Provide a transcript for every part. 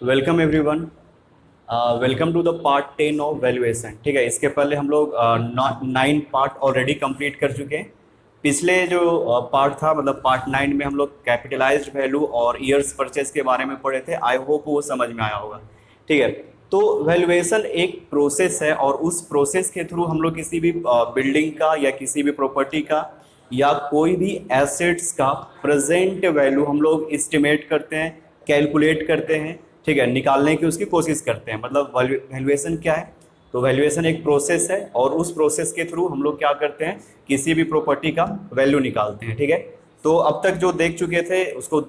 Welcome everyone. Welcome to the part 10 of valuation. ठीक है, इसके पहले हम लोग 9 पार्ट ऑलरेडी कंप्लीट कर चुके हैं। पिछले जो पार्ट था, मतलब पार्ट 9 में हम लोग कैपिटलाइज्ड वैल्यू और ईयर्स परचेज के बारे में पढ़े थे। आई होप वो समझ में आया होगा। ठीक है, तो वैल्यूएशन एक प्रोसेस है और उस प्रोसेस के थ्रू हम लोग किसी भी बिल्डिंग का या किसी भी प्रॉपर्टी का या कोई भी एसेट्स का प्रेजेंट वैल्यू हम लोग एस्टिमेट करते हैं, कैलकुलेट करते हैं। ठीक है, निकालने की उसकी कोशिश करते हैं। मतलब वैल्यूएशन क्या है? तो वैल्यूएशन एक प्रोसेस है और उस प्रोसेस के थ्रू हम लोग क्या करते हैं, किसी भी प्रॉपर्टी का वैल्यू निकालते हैं। ठीक है, तो अब तक जो देख चुके थे उसको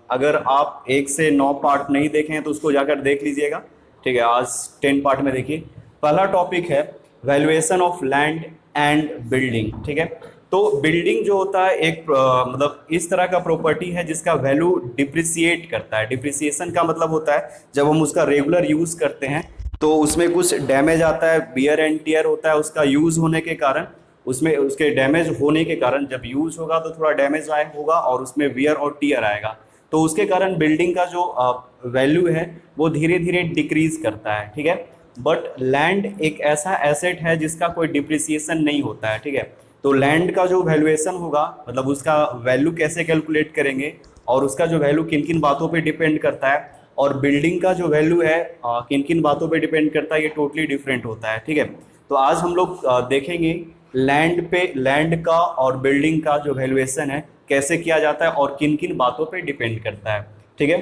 अगर आप 1 से 9 पार्ट नहीं देखे हैं तो उसको जाकर देख लीजिएगा। ठीक है, आज 10 पार्ट में देखिए। पहला टॉपिक है valuation of land and building. ठीक है, तो बिल्डिंग जो होता है एक मतलब इस तरह का प्रॉपर्टी है जिसका वैल्यू डिप्रिसिएट करता है। डिप्रिसिएशन का मतलब होता है जब हम उसका रेगुलर यूज करते हैं तो उसमें कुछ डैमेज आता है, बियर एंड टियर होता है उसका यूज होने के कारण। उसमें उसके डैमेज होने के कारण जब यूज होगा तो थोड़ा डैमेज आए होगा और उसमें वियर और टियर आएगा, तो उसके कारण बिल्डिंग का जो वैल्यू है वो धीरे धीरे डिक्रीज करता है। ठीक है, बट लैंड एक ऐसा एसेट है जिसका कोई डिप्रिसिएशन नहीं होता है। ठीक है, तो लैंड का जो वैल्यूएशन होगा, मतलब उसका वैल्यू कैसे कैलकुलेट करेंगे और उसका जो वैल्यू किन किन बातों पे डिपेंड करता है, और बिल्डिंग का जो वैल्यू है किन किन बातों पे डिपेंड करता है, ये टोटली डिफरेंट होता है। ठीक है, तो आज हम लोग देखेंगे लैंड का और बिल्डिंग का जो वैल्यूएशन है कैसे किया जाता है और किन किन बातों पे डिपेंड करता है। ठीक है,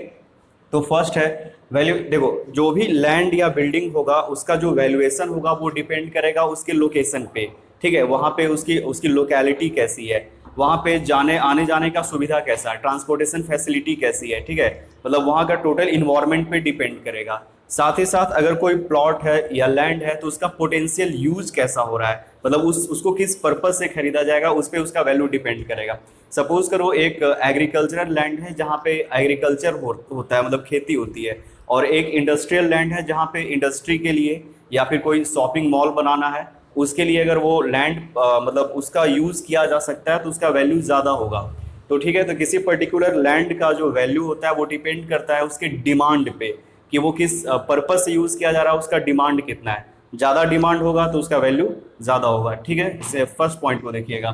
तो फर्स्ट है वैल्यू। देखो, जो भी लैंड या बिल्डिंग होगा उसका जो वैल्यूएशन होगा वो डिपेंड करेगा उसके लोकेशन पे। ठीक है, वहाँ पे उसकी उसकी लोकेलिटी कैसी है, वहाँ पे जाने आने जाने का सुविधा कैसा है, ट्रांसपोर्टेशन फैसिलिटी कैसी है। ठीक है, मतलब वहाँ का टोटल इन्वायरमेंट पे डिपेंड करेगा। साथ ही साथ अगर कोई प्लॉट है या लैंड है तो उसका पोटेंशियल यूज कैसा हो रहा है, मतलब उसको किस पर्पज से खरीदा जाएगा, उस पर उसका वैल्यू डिपेंड करेगा। सपोज करो एक एग्रीकल्चरल लैंड है जहाँ पे एग्रीकल्चर होता है, मतलब खेती होती है, और एक इंडस्ट्रियल लैंड है जहाँ पे इंडस्ट्री के लिए या फिर कोई शॉपिंग मॉल बनाना है, उसके लिए अगर वो लैंड मतलब उसका यूज किया जा सकता है तो उसका वैल्यू ज़्यादा होगा। तो ठीक है, तो किसी पर्टिकुलर लैंड का जो वैल्यू होता है वो डिपेंड करता है उसके डिमांड पे कि वो किस पर्पज से यूज किया जा रहा है, उसका डिमांड कितना है। ज़्यादा डिमांड होगा तो उसका वैल्यू ज़्यादा होगा। ठीक है, इसे फर्स्ट पॉइंट को देखिएगा।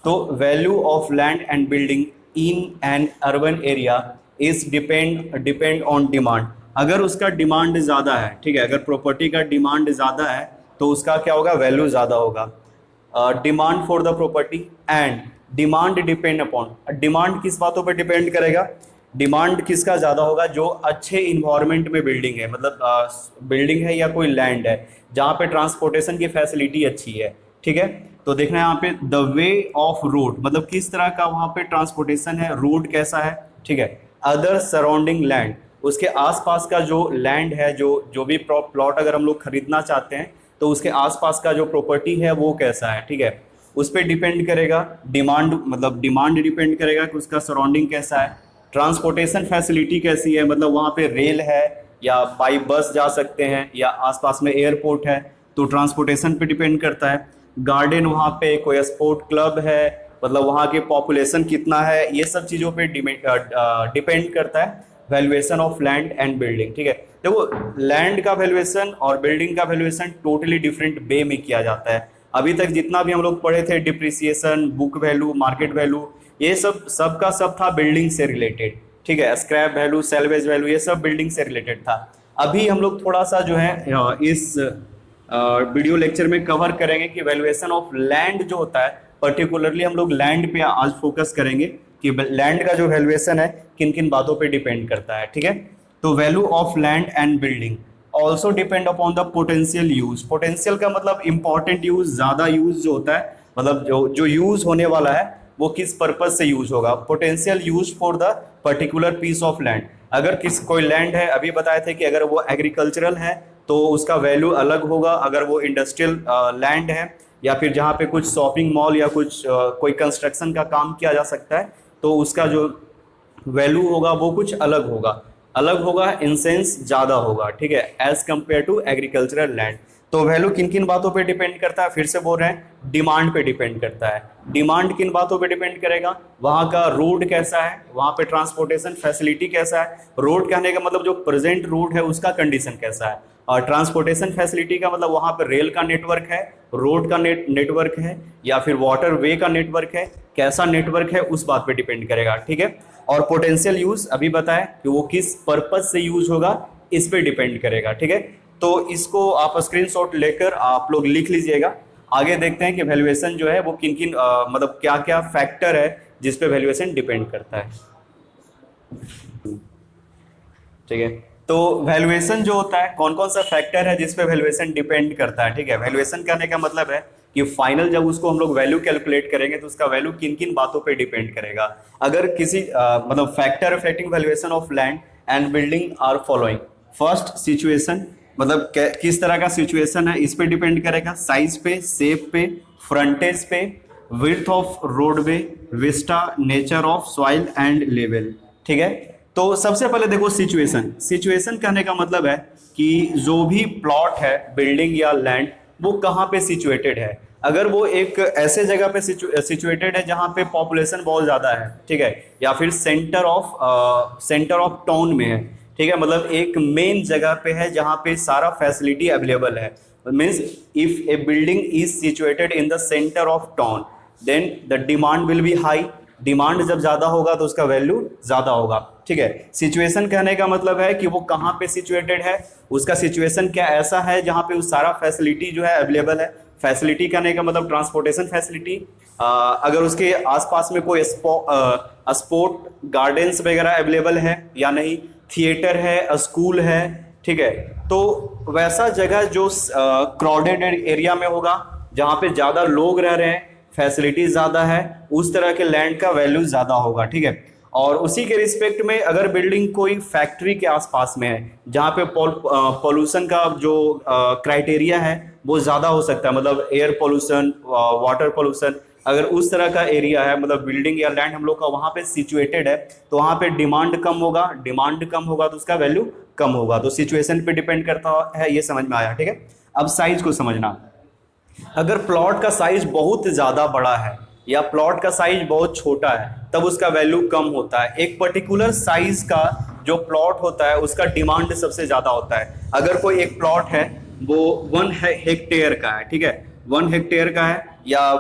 तो value of land and building in an urban area is depend on demand. अगर उसका डिमांड ज़्यादा है, ठीक है, अगर प्रॉपर्टी का डिमांड ज़्यादा है तो उसका क्या होगा, वैल्यू ज़्यादा होगा। Demand for the property and demand depend upon. Demand किस बातों पर डिपेंड करेगा? डिमांड किसका ज़्यादा होगा? जो अच्छे इन्वायरमेंट में बिल्डिंग है, मतलब बिल्डिंग है या कोई लैंड है जहाँ पे ट्रांसपोर्टेशन की फैसिलिटी अच्छी है। ठीक है, तो देखना है यहाँ पे द वे ऑफ रोड, मतलब किस तरह का वहाँ पे ट्रांसपोर्टेशन है, रोड कैसा है। ठीक है, अदर सराउंडिंग लैंड, उसके आसपास का जो लैंड है, जो भी प्लॉट अगर हम लोग खरीदना चाहते हैं तो उसके आसपास का जो प्रॉपर्टी है वो कैसा है। ठीक है, उस पर डिपेंड करेगा डिमांड, मतलब डिमांड डिपेंड करेगा कि उसका सराउंडिंग कैसा है। ट्रांसपोर्टेशन फैसिलिटी कैसी है, मतलब वहाँ पे रेल है या बाई बस जा सकते हैं या आसपास में एयरपोर्ट है, तो ट्रांसपोर्टेशन पे डिपेंड करता है। गार्डन वहाँ पे कोई स्पोर्ट क्लब है, मतलब वहाँ के पॉपुलेशन कितना है, ये सब चीज़ों पे डिपेंड करता है valuation of land and building. ठीक है, देखो लैंड का वैल्यूएशन और बिल्डिंग का वैल्यूएशन टोटली डिफरेंट वे में किया जाता है। अभी तक जितना भी हम लोग पढ़े थे, depreciation, book value, market value, ये सब का सब था बिल्डिंग से रिलेटेड। ठीक है, स्क्रैप वैल्यू, सेल्वेज वैल्यू, ये सब बिल्डिंग से रिलेटेड था। अभी हम लोग थोड़ा सा जो है इस वीडियो लेक्चर में कवर करेंगे कि वैल्यूएशन ऑफ लैंड जो होता है, पर्टिकुलरली हम लोग लैंड पे आज फोकस करेंगे कि लैंड का जो वैल्यूएशन है किन किन बातों पे डिपेंड करता है। ठीक है, तो value of land and building also depend upon the potential use. Potential का मतलब इंपॉर्टेंट यूज, ज्यादा यूज जो होता है, मतलब जो जो यूज होने वाला है वो किस पर्पज से यूज होगा। Potential use for the particular piece of land. अगर कोई लैंड है, अभी बताए थे कि अगर वो एग्रीकल्चरल है तो उसका वैल्यू अलग होगा। अगर वो इंडस्ट्रियल लैंड है या फिर जहाँ पे कुछ शॉपिंग मॉल या कुछ कोई कंस्ट्रक्शन का काम किया जा सकता है तो उसका जो वैल्यू होगा वो कुछ अलग होगा। अलग होगा इन सेंस ज़्यादा होगा। ठीक है, as compare to agricultural land. तो वैल्यू किन किन बातों पे डिपेंड करता है, फिर से बोल रहे हैं, डिमांड पे डिपेंड करता है। डिमांड किन बातों पे डिपेंड करेगा, वहाँ का रोड कैसा है, वहाँ पे ट्रांसपोर्टेशन फैसिलिटी कैसा है। रोड कहने का मतलब जो प्रेजेंट रोड है उसका कंडीशन कैसा है, और ट्रांसपोर्टेशन फैसिलिटी का मतलब वहाँ पे रेल का नेटवर्क है, रोड का नेटवर्क है, या फिर वाटर वे का नेटवर्क है, कैसा नेटवर्क है उस बात पे डिपेंड करेगा, ठीक है। और पोटेंशियल यूज अभी बताया कि वो किस पर्पज से यूज होगा, इस पे डिपेंड करेगा, ठीक है। तो इसको आप स्क्रीनशॉट लेकर आप लोग लिख लीजिएगा। आगे देखते हैं कि वैल्यूएशन जो है वो किन किन मतलब क्या क्या फैक्टर है जिस पे वैल्यूएशन डिपेंड करता है, ठीक है। तो वैल्यूएशन जो होता है, कौन कौन सा फैक्टर है जिस पे वैल्यूएशन डिपेंड करता है, ठीक है। वैल्यूएशन करने का मतलब है कि फाइनल जब उसको हम लोग वैल्यू कैलकुलेट करेंगे तो उसका वैल्यू किन किन बातों पे डिपेंड करेगा। अगर किसी मतलब factor affecting valuation of land and building are following. First situation, मतलब किस तरह का सिचुएशन है इस पे डिपेंड करेगा, साइज पे, शेप पे, फ्रंटेज पे, width of roadway, Vista, nature of soil and level, ठीक है। तो सबसे पहले देखो सिचुएशन। सिचुएशन कहने का मतलब है कि जो भी प्लॉट है, बिल्डिंग या लैंड, वो कहाँ पे सिचुएटेड है। अगर वो एक ऐसे जगह पे सिचुएटेड है जहाँ पे पॉपुलेशन बहुत ज़्यादा है, ठीक है, या फिर सेंटर ऑफ टाउन में है, ठीक है, मतलब एक मेन जगह पे है जहाँ पे सारा फैसिलिटी अवेलेबल है। Means if a building is situated in the centre of town then the demand will be high. Demand जब ज़्यादा होगा तो उसका वैल्यू ज़्यादा होगा, ठीक है। सिचुएशन कहने का मतलब है कि वो कहाँ पे सिचुएटेड है, उसका सिचुएशन क्या ऐसा है जहाँ पे उस सारा फैसिलिटी जो है अवेलेबल है। फैसिलिटी कहने का मतलब ट्रांसपोर्टेशन फैसिलिटी, अगर उसके आसपास में कोई स्पोर्ट गार्डन्स वगैरह अवेलेबल है या नहीं, थिएटर है, स्कूल है, ठीक है। तो वैसा जगह जो क्राउडेड एरिया में होगा, जहाँ पे ज़्यादा लोग रह रहे हैं, फैसिलिटी ज़्यादा है, उस तरह के लैंड का वैल्यू ज़्यादा होगा, ठीक है। और उसी के रिस्पेक्ट में अगर बिल्डिंग कोई फैक्ट्री के आसपास में है जहाँ पे पॉल्यूशन का जो क्राइटेरिया है वो ज़्यादा हो सकता है, मतलब एयर पॉल्यूशन, वाटर पॉल्यूशन, अगर उस तरह का एरिया है, मतलब बिल्डिंग या लैंड हम लोग का वहाँ पे सिचुएटेड है, तो वहाँ पे डिमांड कम होगा। डिमांड कम होगा तो उसका वैल्यू कम होगा। तो सिचुएशन पे डिपेंड करता है, ये समझ में आया, ठीक है। अब साइज को समझना। अगर प्लॉट का साइज बहुत ज़्यादा बड़ा है या प्लॉट का साइज बहुत छोटा है तब उसका वैल्यू कम होता है। एक पर्टिकुलर साइज का जो प्लॉट होता है उसका डिमांड सबसे ज़्यादा होता है। अगर कोई एक प्लॉट है वो 1 हेक्टेयर का है, ठीक है, 1 हेक्टेयर का है, या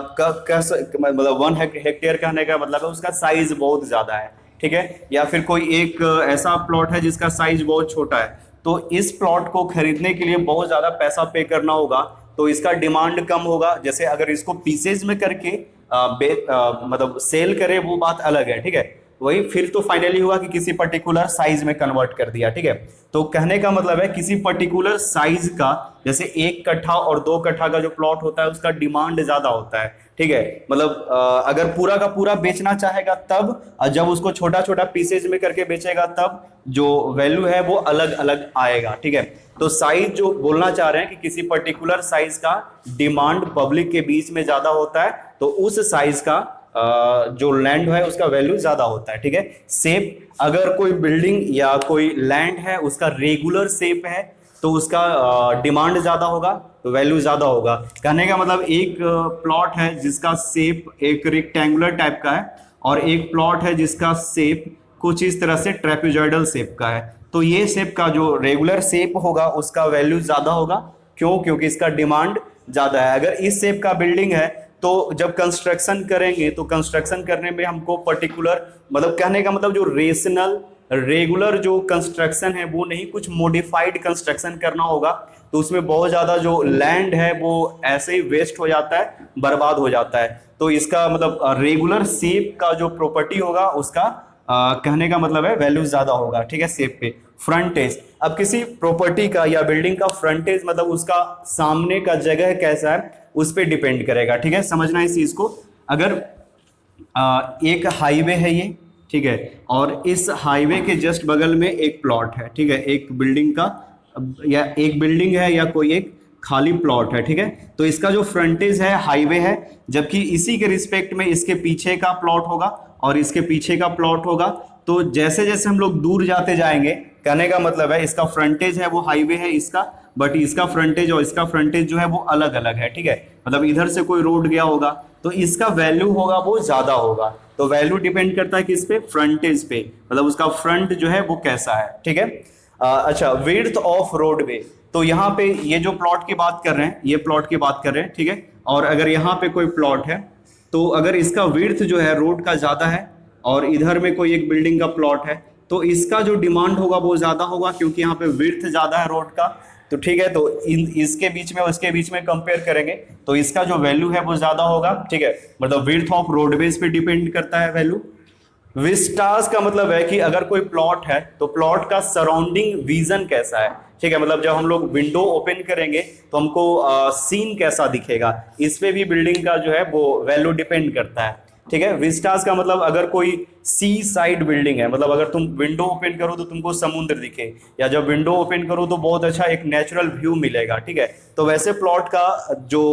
मतलब 1 हेक्टेयर कहने का मतलब है उसका साइज बहुत ज़्यादा है, ठीक है। या फिर कोई एक ऐसा प्लॉट है जिसका साइज बहुत छोटा है, तो इस प्लॉट को खरीदने के लिए बहुत ज़्यादा पैसा पे करना होगा, तो इसका डिमांड कम होगा। जैसे अगर इसको पीसेज में करके मतलब सेल करे वो बात अलग है, ठीक है। वही फिर तो फाइनली हुआ कि किसी पर्टिकुलर साइज में कन्वर्ट कर दिया, ठीक है। तो कहने का मतलब है किसी पर्टिकुलर साइज का, जैसे 1 कट्ठा और 2 कट्ठा का जो प्लॉट होता है उसका डिमांड ज्यादा होता है, ठीक है। मतलब अगर पूरा का पूरा बेचना चाहेगा तब, जब उसको छोटा छोटा पीसेज में करके बेचेगा तब जो वैल्यू है वो अलग अलग आएगा, ठीक है। तो साइज जो बोलना चाह रहे हैं कि किसी पर्टिकुलर साइज का डिमांड पब्लिक के बीच में ज्यादा होता है, तो उस साइज का जो लैंड है उसका वैल्यू ज्यादा होता है, ठीक है। शेप, अगर कोई बिल्डिंग या कोई लैंड है उसका रेगुलर शेप है तो उसका डिमांड ज्यादा होगा, तो वैल्यू ज्यादा होगा। कहने का मतलब एक प्लॉट है जिसका शेप एक रेक्टेंगुलर टाइप का है और एक प्लॉट है जिसका शेप कुछ इस तरह से ट्रेपेजॉइडल शेप का है, तो ये शेप का जो रेगुलर शेप होगा उसका वैल्यू ज्यादा होगा। क्यों? क्योंकि इसका डिमांड ज्यादा है। अगर इस शेप का बिल्डिंग है तो जब कंस्ट्रक्शन करेंगे तो कंस्ट्रक्शन करने में हमको पर्टिकुलर, मतलब कहने का मतलब जो रेशनल रेगुलर जो कंस्ट्रक्शन है वो नहीं, कुछ मॉडिफाइड कंस्ट्रक्शन करना होगा, तो उसमें बहुत ज़्यादा जो लैंड है वो ऐसे ही वेस्ट हो जाता है, बर्बाद हो जाता है। तो इसका मतलब रेगुलर शेप का जो प्रॉपर्टी होगा उसका कहने का मतलब है वैल्यू ज़्यादा होगा, ठीक है, शेप पे। फ्रंटेज, अब किसी प्रॉपर्टी का या बिल्डिंग का फ्रंटेज मतलब उसका सामने का जगह कैसा है उस पर डिपेंड करेगा, ठीक है। समझना इस चीज़ को। अगर एक हाईवे है ये, ठीक है, और इस हाईवे के जस्ट बगल में एक प्लॉट है, ठीक है, एक बिल्डिंग का या एक बिल्डिंग है या कोई एक खाली प्लॉट है, ठीक है, तो इसका जो फ्रंटेज है हाईवे है, जबकि इसी के रिस्पेक्ट में इसके पीछे का प्लॉट होगा और इसके पीछे का प्लॉट होगा। तो जैसे जैसे हम लोग दूर जाते जाएंगे, कहने का मतलब है इसका फ्रंटेज है वो हाईवे है, इसका बट इसका फ्रंटेज और इसका फ्रंटेज जो है वो अलग अलग है, ठीक है। मतलब इधर से कोई रोड गया होगा तो इसका वैल्यू होगा वो ज्यादा होगा। तो वैल्यू डिपेंड करता है किस पे, फ्रंटेज पे, मतलब उसका फ्रंट जो है वो कैसा है, ठीक है। अच्छा, विड्थ ऑफ रोडवे, तो यहाँ पे ये जो प्लॉट की बात कर रहे हैं, ये प्लॉट की बात कर रहे हैं, ठीक है। और अगर यहाँ पे कोई प्लॉट है तो अगर इसका विड्थ जो है रोड का ज्यादा है और इधर में कोई एक बिल्डिंग का प्लॉट है तो इसका जो डिमांड होगा वो ज्यादा होगा, क्योंकि यहाँ पे विड्थ ज्यादा है रोड का। तो ठीक है, तो इसके बीच में उसके बीच में कंपेयर करेंगे तो इसका जो वैल्यू है वो ज्यादा होगा, ठीक है। मतलब विड्थ ऑफ रोडवेज पे डिपेंड करता है वैल्यू। विस्टास का मतलब है कि अगर कोई प्लॉट है तो प्लॉट का सराउंडिंग विजन कैसा है, ठीक है। मतलब जब हम लोग विंडो ओपन करेंगे तो हमको सीन कैसा दिखेगा, इस पे भी बिल्डिंग का जो है वो वैल्यू डिपेंड करता है, ठीक है। विस्टास का मतलब अगर कोई सी साइड बिल्डिंग है, मतलब अगर तुम विंडो ओपन करो तो तुमको समुद्र दिखे, या जब विंडो ओपन करो तो बहुत अच्छा एक नेचुरल व्यू मिलेगा, ठीक है। तो वैसे प्लॉट का जो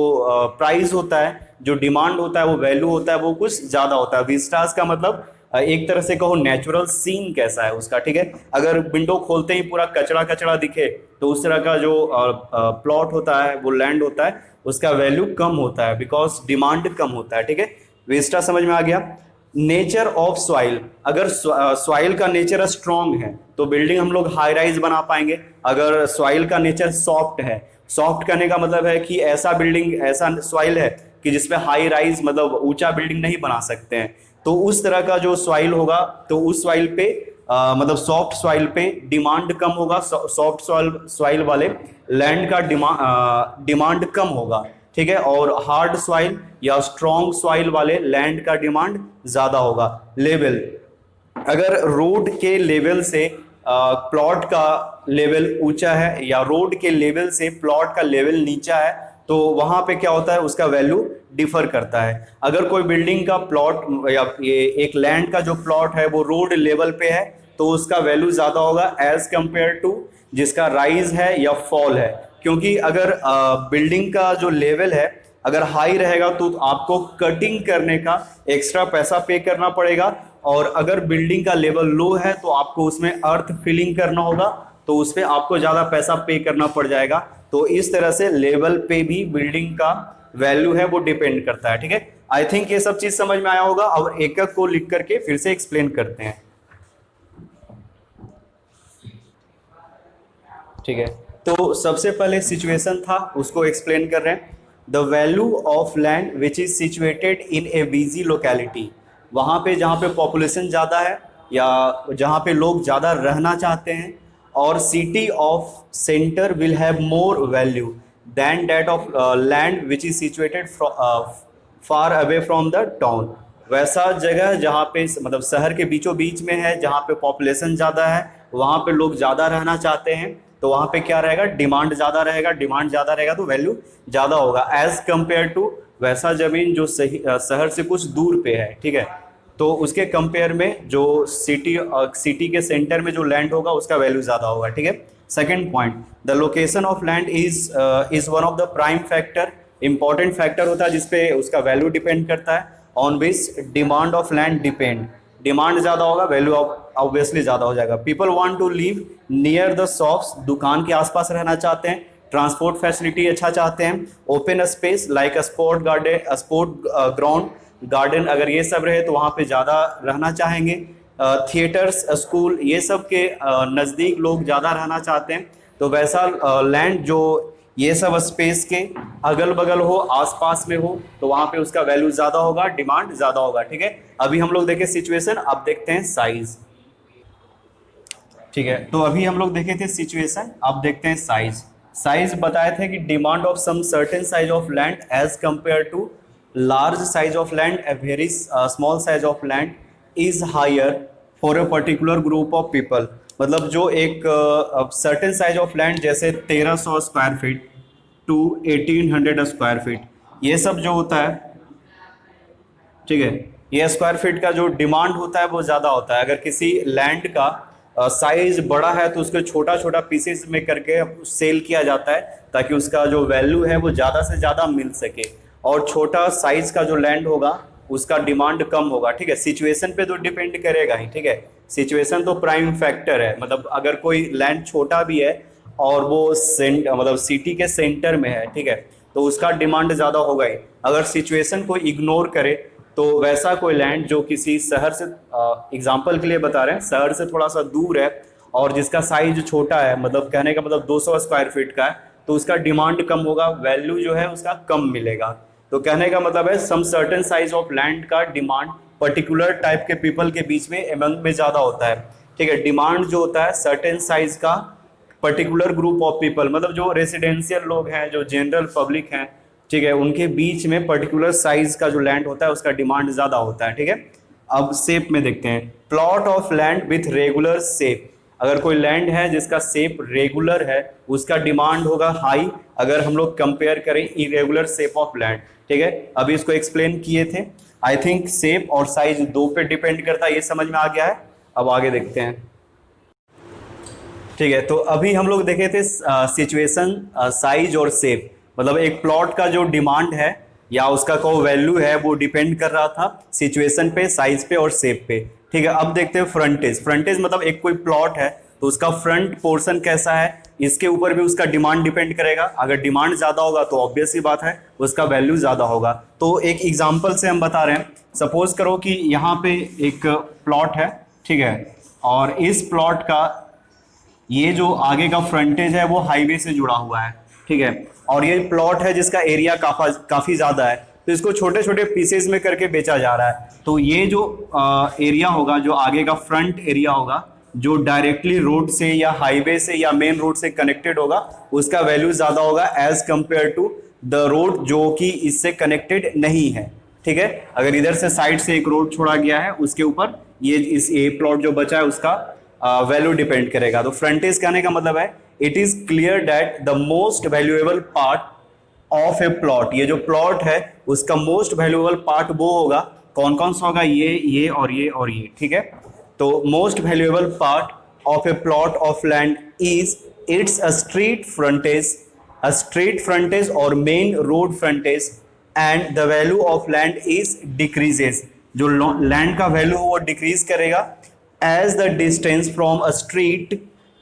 प्राइस होता है, जो डिमांड होता है, वो वैल्यू होता है वो कुछ ज्यादा होता है। विस्टास का मतलब एक तरह से कहो नेचुरल सीन कैसा है उसका, ठीक है। अगर विंडो खोलते ही पूरा कचरा कचरा दिखे तो उस तरह का जो प्लॉट होता है, वो लैंड होता है, उसका वैल्यू कम होता है, बिकॉज डिमांड कम होता है, ठीक है। विस्टा समझ में आ गया। नेचर ऑफ सॉइल, अगर सॉइल का नेचर स्ट्रॉन्ग है तो बिल्डिंग हम लोग हाई राइज बना पाएंगे। अगर सॉइल का नेचर सॉफ्ट है, सॉफ्ट करने का मतलब है कि ऐसा बिल्डिंग, ऐसा सॉइल है कि जिसपे हाई राइज मतलब ऊंचा बिल्डिंग नहीं बना सकते हैं, तो उस तरह का जो सॉइल होगा तो उस सॉइल पे मतलब सॉफ्ट सॉइल पे डिमांड कम होगा। सॉफ्ट सॉइल वाले लैंड का डिमांड कम होगा, ठीक है। और हार्ड सॉइल या स्ट्रॉन्ग सॉइल वाले लैंड का डिमांड ज्यादा होगा। लेवल, अगर रोड के लेवल से प्लॉट का लेवल ऊंचा है या रोड के लेवल से प्लॉट का लेवल नीचा है तो वहां पे क्या होता है, उसका वैल्यू डिफर करता है। अगर कोई बिल्डिंग का प्लॉट या ये एक लैंड का जो प्लॉट है वो रोड लेवल पे है तो उसका वैल्यू ज्यादा होगा एज कंपेयर टू जिसका राइज है या फॉल है। क्योंकि अगर बिल्डिंग का जो लेवल है अगर हाई रहेगा तो आपको कटिंग करने का एक्स्ट्रा पैसा पे करना पड़ेगा, और अगर बिल्डिंग का लेवल लो है तो आपको उसमें अर्थ फिलिंग करना होगा, तो उस पर आपको ज्यादा पैसा पे करना पड़ जाएगा। तो इस तरह से लेवल पे भी बिल्डिंग का वैल्यू है वो डिपेंड करता है, ठीक है। आई थिंक ये सब चीज समझ में आया होगा। और एक एक को लिख करके फिर से एक्सप्लेन करते हैं, ठीक है। तो सबसे पहले सिचुएशन था उसको एक्सप्लेन कर रहे हैं। The value of land which is situated in A busy locality, वहां पे जहाँ पे पॉपुलेशन ज़्यादा है या जहाँ पे लोग ज़्यादा रहना चाहते हैं, और city of centre will have more value than that of land which is situated far away from the town. वैसा जगह जहाँ पे मतलब शहर के बीचों बीच में है, जहाँ पे पॉपुलेशन ज़्यादा है, वहाँ पे लोग ज़्यादा रहना चाहते हैं, तो वहाँ पे क्या रहेगा, डिमांड ज़्यादा रहेगा। डिमांड ज़्यादा रहेगा तो वैल्यू ज़्यादा होगा एज कंपेयर टू वैसा जमीन जो शहर से कुछ दूर पे है, ठीक है। तो उसके कंपेयर में जो सिटी के सेंटर में जो लैंड होगा उसका वैल्यू ज़्यादा होगा, ठीक है। Second point, the location of land is one of the prime factor, important factor होता है जिसपे उसका वैल्यू डिपेंड करता है। On which demand of land depend, demand ज़्यादा होगा वैल्यू ऑब्वियसली ज़्यादा हो जाएगा। People want to live near the shops, दुकान के आसपास रहना चाहते हैं। ट्रांसपोर्ट फैसिलिटी अच्छा चाहते हैं। Open space like a sport garden, sport ground, garden, अगर ये सब रहे तो वहाँ पे ज़्यादा रहना चाहेंगे। थिएटर्स, स्कूल, ये सब के नज़दीक लोग ज़्यादा रहना चाहते हैं। तो वैसा लैंड जो ये सब स्पेस के अगल बगल हो, आसपास में हो, तो वहाँ पे उसका वैल्यू ज़्यादा होगा, डिमांड ज़्यादा होगा, ठीक है। अभी हम लोग देखें सिचुएशन, अब देखते हैं साइज, ठीक है। तो अभी हम लोग देखे थे सिचुएशन, अब देखते हैं साइज। साइज बताए थे कि demand of some certain size of land as compare to large size of land, a very small size of land is higher for a particular group of people. मतलब जो एक certain size of land जैसे 1300 square feet to 1800 square feet, ये सब जो होता है, ठीक है, ये स्क्वायर फीट का जो डिमांड होता है वो ज़्यादा होता है। अगर किसी लैंड का साइज बड़ा है तो उसको छोटा छोटा पीसेस में करके सेल किया जाता है ताकि उसका जो वैल्यू है वो ज़्यादा से ज़्यादा मिल सके। और छोटा साइज का जो लैंड होगा उसका डिमांड कम होगा, ठीक है। सिचुएशन पे तो डिपेंड करेगा ही, ठीक है। सिचुएशन तो प्राइम फैक्टर है, मतलब अगर कोई लैंड छोटा भी है और वो मतलब सिटी के सेंटर में है, ठीक है, तो उसका डिमांड ज़्यादा होगा ही। अगर सिचुएशन को इग्नोर करे तो वैसा कोई लैंड जो किसी शहर से, एग्जांपल के लिए बता रहे हैं, शहर से थोड़ा सा दूर है और जिसका साइज छोटा है, मतलब कहने का मतलब 200 स्क्वायर फीट का है, तो उसका डिमांड कम होगा, वैल्यू जो है उसका कम मिलेगा। तो कहने का मतलब है some certain size of land का डिमांड पर्टिकुलर टाइप के पीपल के बीच में अमंग में ज़्यादा होता है, ठीक है। डिमांड जो होता है सर्टेन साइज का पर्टिकुलर ग्रुप ऑफ पीपल, मतलब जो रेसिडेंशियल लोग हैं, जो जनरल पब्लिक हैं, ठीक है, उनके बीच में पर्टिकुलर साइज का जो लैंड होता है उसका डिमांड ज़्यादा होता है, ठीक है। अब शेप में देखते हैं, plot of land with regular shape. अगर कोई लैंड है जिसका शेप रेगुलर है उसका डिमांड होगा हाई, अगर हम लोग कंपेयर करें इरेगुलर शेप ऑफ लैंड, ठीक है। अभी इसको एक्सप्लेन किए थे, आई थिंक शेप और साइज दो पे डिपेंड करता है, ये समझ में आ गया है। अब आगे देखते हैं, ठीक है। तो अभी हम लोग देखे थे सिचुएशन, साइज और शेप, मतलब एक प्लॉट का जो डिमांड है या उसका को वैल्यू है वो डिपेंड कर रहा था सिचुएशन पे, साइज पे और शेप पे, ठीक है। अब देखते हैं फ्रंटेज। फ्रंटेज मतलब एक कोई प्लॉट है तो उसका फ्रंट पोर्शन कैसा है, इसके ऊपर भी उसका डिमांड डिपेंड करेगा। अगर डिमांड ज़्यादा होगा तो ऑब्वियस ही बात है उसका वैल्यू ज़्यादा होगा। तो एक एग्जाम्पल से हम बता रहे हैं, सपोज करो कि यहाँ पे एक प्लॉट है, ठीक है, और इस प्लॉट का ये जो आगे का फ्रंटेज है वो हाईवे से जुड़ा हुआ है, ठीक है, और ये प्लॉट है जिसका एरिया काफ़ी ज़्यादा है, तो इसको छोटे छोटे पीसेस में करके बेचा जा रहा है। तो ये जो एरिया होगा, जो आगे का फ्रंट एरिया होगा, जो डायरेक्टली रोड से या हाईवे से या मेन रोड से कनेक्टेड होगा, उसका वैल्यू ज़्यादा होगा as compare to the road जो कि इससे कनेक्टेड नहीं है, ठीक है। अगर इधर से साइड से एक रोड छोड़ा गया है उसके ऊपर ये प्लॉट जो बचा है उसका वैल्यू डिपेंड करेगा। तो फ्रंटेज कहने का मतलब है it is clear that the most valuable part of a plot, ये जो प्लॉट है उसका मोस्ट वैल्यूएबल पार्ट वो होगा, कौन कौन सा होगा, ये और ये और ये, ठीक है। तो most valuable part of a plot of land is its a street frontage और main road frontage, and the value of land is decreases, जो लैंड का वैल्यू वो डिक्रीज करेगा as the distance from a street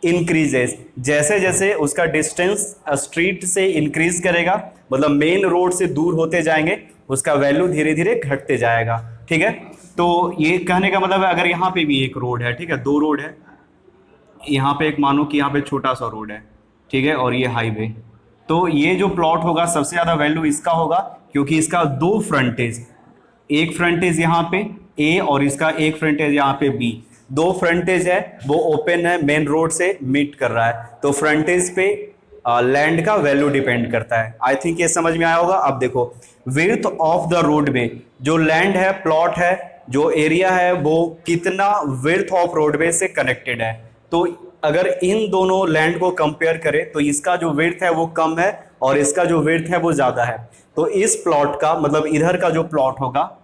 increases, जैसे जैसे उसका distance street से increase करेगा, मतलब मेन रोड से दूर होते जाएंगे, उसका वैल्यू धीरे धीरे घटते जाएगा, ठीक है। तो ये कहने का मतलब है अगर यहाँ पे भी एक रोड है, ठीक है, दो रोड है, यहाँ पे एक मानो कि यहाँ पे छोटा सा रोड है, ठीक है, और ये हाईवे, तो ये जो प्लॉट होगा सबसे ज़्यादा वैल्यू इसका होगा क्योंकि इसका दो फ्रंटेज, एक फ्रंटेज यहाँ पे ए और इसका एक फ्रंटेज यहाँ पे बी, दो फ्रंटेज है वो ओपन है, मेन रोड से मीट कर रहा है, तो फ्रंटेज पे लैंड का वैल्यू डिपेंड करता है। आई थिंक ये समझ में आया होगा। अब देखो विड्थ ऑफ द रोड में जो लैंड है, प्लॉट है, जो एरिया है वो कितना विड्थ ऑफ रोडवे से कनेक्टेड है। तो अगर इन दोनों लैंड को कंपेयर करें तो इसका जो विड्थ है वो कम है और इसका जो विड्थ है वो ज़्यादा है। तो इस प्लॉट का मतलब इधर का जो प्लॉट होगा,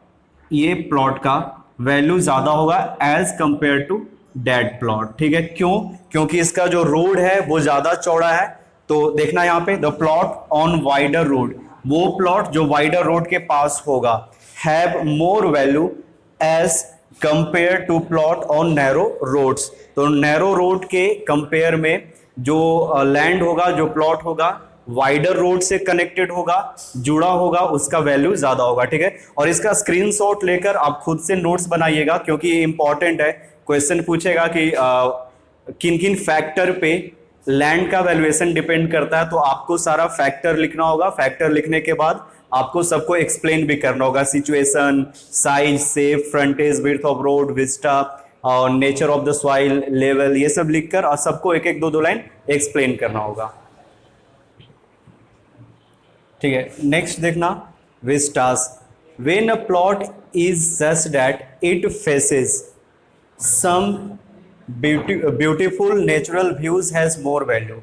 ये प्लॉट का वैल्यू ज़्यादा होगा as compare to that plot, ठीक है। क्यों? क्योंकि इसका जो रोड है वो ज़्यादा चौड़ा है। तो देखना यहाँ पे the plot on wider road, वो प्लॉट जो वाइडर रोड के पास होगा, have more value as compare to plot on narrow roads. तो नैरो रोड के कंपेयर में जो लैंड होगा, जो प्लॉट होगा, वाइडर रोड से कनेक्टेड होगा, जुड़ा होगा, उसका वैल्यू ज्यादा होगा, ठीक है। और इसका स्क्रीनशॉट लेकर आप खुद से नोट्स बनाइएगा क्योंकि ये इंपॉर्टेंट है। क्वेश्चन पूछेगा कि किन किन फैक्टर पे लैंड का वैल्यूएशन डिपेंड करता है, तो आपको सारा फैक्टर लिखना होगा। फैक्टर लिखने के बाद आपको सबको एक्सप्लेन भी करना होगा, situation, size, shape, frontage, width of road, vista और nature of the soil, level, ये सब लिखकर और सबको एक एक दो दो लाइन एक्सप्लेन करना होगा, ठीक है। नेक्स्ट देखना vistas. When a plot is such that it faces some beautiful natural views has more value.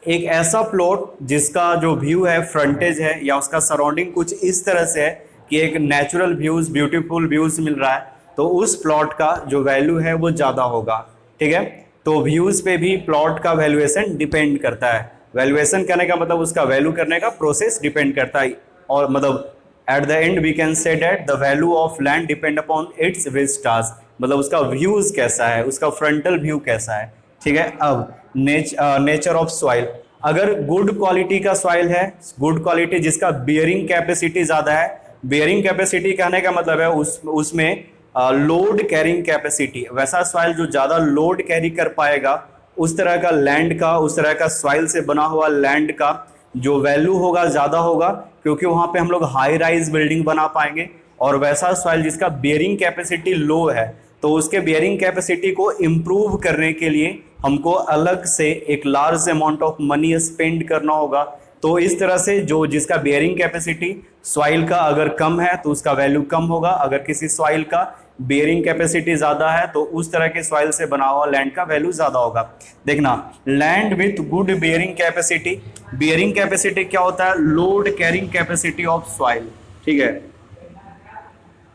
एक ऐसा प्लॉट जिसका जो व्यू है, फ्रंटेज है या उसका सराउंडिंग कुछ इस तरह से है कि एक नेचुरल व्यूज, ब्यूटीफुल व्यूज मिल रहा है, तो उस प्लॉट का जो वैल्यू है वो ज़्यादा होगा, ठीक है। तो व्यूज पे भी प्लॉट का वैल्यूएशन डिपेंड करता है। वैल्यूएशन करने का मतलब उसका वैल्यू करने का प्रोसेस डिपेंड करता है, और मतलब at the end we can say that the value of land depend upon its vistas, मतलब उसका व्यूज कैसा है, उसका फ्रंटल व्यू कैसा है, ठीक है। अब नेचर ऑफ सॉइल। अगर गुड क्वालिटी का सॉइल है, गुड क्वालिटी जिसका बियरिंग कैपेसिटी ज्यादा है, बियरिंग कैपेसिटी कहने का मतलब है उसमें लोड कैरिंग कैपेसिटी, वैसा सॉइल जो ज्यादा लोड कैरी कर पाएगा, उस तरह का लैंड का, उस तरह का सॉइल से बना हुआ लैंड का जो वैल्यू होगा ज्यादा होगा, क्योंकि वहां पे हम लोग हाई राइज बिल्डिंग बना पाएंगे। और वैसा सॉइल जिसका बियरिंग कैपेसिटी लो है, तो उसके बियरिंग कैपेसिटी को इम्प्रूव करने के लिए हमको अलग से एक large amount of money spend करना होगा। तो इस तरह से जो जिसका बियरिंग कैपेसिटी सॉइल का अगर कम है तो उसका वैल्यू कम होगा, अगर किसी सॉइल का बियरिंग कैपेसिटी ज्यादा है तो उस तरह के सॉइल से बना हुआ लैंड का वैल्यू ज्यादा होगा। देखना, land with good bearing capacity, bearing capacity क्या होता है? Load carrying capacity of soil, ठीक है,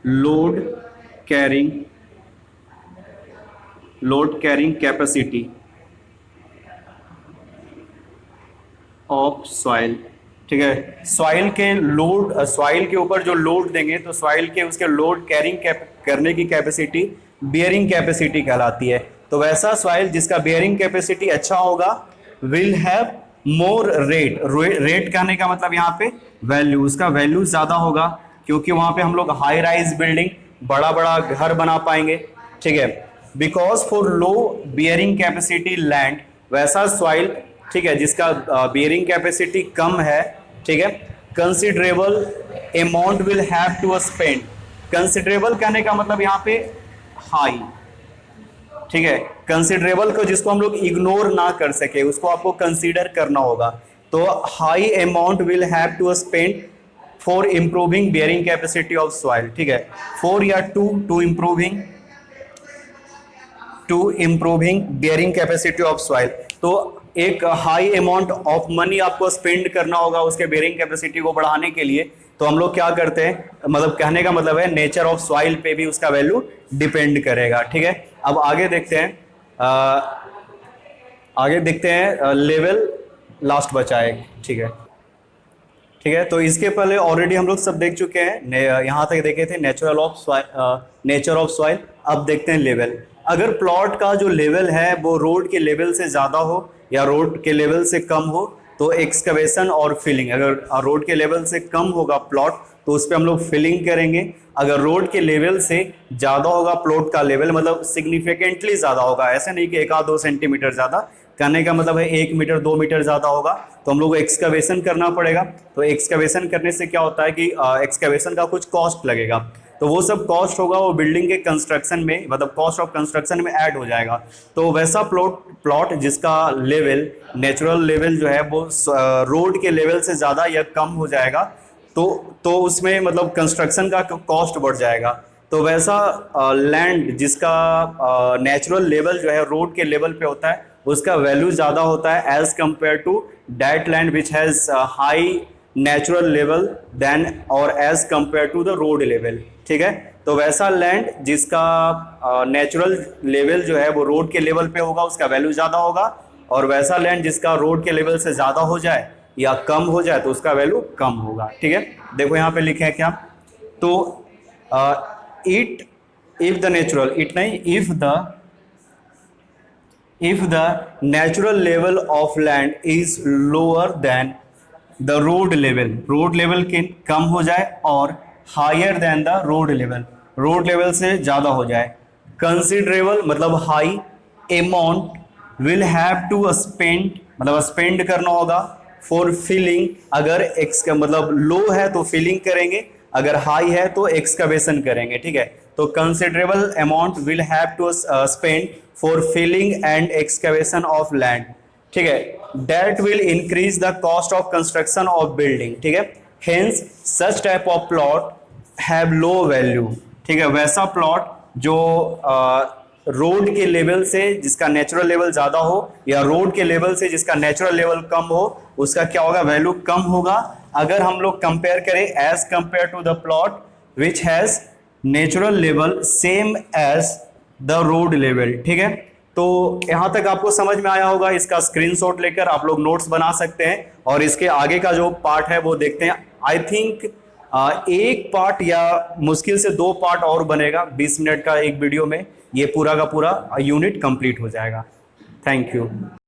load carrying capacity of soil, ठीक है। सॉइल के लोड, सॉइल के ऊपर जो लोड देंगे तो सॉइल के उसके लोड कैरिंग करने की कैपेसिटी बियरिंग कैपेसिटी कहलाती है। तो वैसा सॉइल जिसका बियरिंग कैपेसिटी अच्छा होगा will have more rate, rate कहने का मतलब यहाँ पे वैल्यू, उसका वैल्यू ज्यादा होगा, क्योंकि वहां पे हम लोग हाई राइज बिल्डिंग, बड़ा बड़ा घर बना पाएंगे, ठीक है। Because for low bearing capacity land, वैसा सॉइल, ठीक है, जिसका बियरिंग कैपेसिटी कम है, ठीक है, considerable amount will have to spend. Considerable कहने का मतलब यहाँ पे हाई, ठीक है, कंसिडरेबल को जिसको हम लोग इग्नोर ना कर सके उसको आपको कंसीडर करना होगा। तो high amount will have to spend for improving bearing capacity of soil, ठीक है, फॉर या to improving bearing capacity of soil. तो एक हाई अमाउंट ऑफ मनी आपको स्पेंड करना होगा उसके बेयरिंग कैपेसिटी को बढ़ाने के लिए। तो हम लोग क्या करते हैं, मतलब कहने का मतलब है नेचर ऑफ सॉइल पे भी उसका वैल्यू डिपेंड करेगा, ठीक है। अब आगे देखते हैं, लेवल लास्ट बचा है, ठीक है, ठीक है। तो इसके पहले ऑलरेडी हम लोग सब देख चुके हैं, यहाँ तक देखे थे नेचर ऑफ सॉइल। अब देखते हैं लेवल। अगर प्लॉट का जो लेवल है वो रोड के लेवल से ज्यादा हो या रोड के लेवल से कम हो तो एक्सकवेशन और फिलिंग, अगर रोड के लेवल से कम होगा प्लॉट तो उस पर हम लोग फिलिंग करेंगे। अगर रोड के लेवल से ज्यादा होगा प्लॉट का लेवल, मतलब सिग्निफिकेंटली ज्यादा होगा, ऐसा नहीं कि 1-2 सेंटीमीटर ज्यादा, कहने का मतलब है 1 मीटर 2 मीटर ज्यादा होगा तो हम लोग को एक्सकवेशन करना पड़ेगा। तो एक्सकवेशन करने से क्या होता है कि एक्सकवेशन का कुछ कॉस्ट लगेगा, तो वो सब कॉस्ट होगा वो बिल्डिंग के कंस्ट्रक्शन में, मतलब कॉस्ट ऑफ कंस्ट्रक्शन में ऐड हो जाएगा। तो वैसा प्लॉट जिसका लेवल, नेचुरल लेवल जो है वो रोड के लेवल से ज़्यादा या कम हो जाएगा तो उसमें मतलब कंस्ट्रक्शन का कॉस्ट बढ़ जाएगा। तो वैसा लैंड जिसका नेचुरल लेवल जो है रोड के लेवल पे होता है उसका वैल्यू ज़्यादा होता है as compare to that land which has high natural level than और as compare to the road level, ठीक है। तो वैसा लैंड जिसका नेचुरल लेवल जो है वो रोड के लेवल पे होगा उसका वैल्यू ज्यादा होगा, और वैसा लैंड जिसका रोड के लेवल से ज्यादा हो जाए या कम हो जाए तो उसका वैल्यू कम होगा, ठीक है। देखो यहाँ पे लिखे हैं क्या, तो if the natural level of land is lower than the road level के कम हो जाए और higher than the road level से ज्यादा हो जाए, कंसिडरेबल मतलब high amount will have to spend, मतलब स्पेंड करना होगा फॉर फिलिंग। अगर एक्स का मतलब लो है तो फिलिंग करेंगे, अगर हाई है तो एक्सकवेशन करेंगे, ठीक है। तो considerable amount will have to spend for filling and excavation of land, ठीक है। That will increase the cost of construction of building, ठीक है। Hence such type of plot have low value, ठीक है। वैसा प्लॉट जो रोड के level से जिसका नेचुरल लेवल ज्यादा हो या रोड के लेवल से जिसका नेचुरल लेवल कम हो उसका क्या होगा, वैल्यू कम होगा। अगर हम लोग कंपेयर करें as compare to the plot which has natural level same as the road level, ठीक है। तो यहाँ तक आपको समझ में आया होगा, इसका स्क्रीनशॉट लेकर आप लोग नोट्स बना सकते हैं और इसके आगे का जो पार्ट है वो देखते हैं। आई थिंक एक पार्ट या मुश्किल से 2 पार्ट और बनेगा, 20 मिनट का एक वीडियो में ये पूरा का पूरा यूनिट कंप्लीट हो जाएगा। Thank you.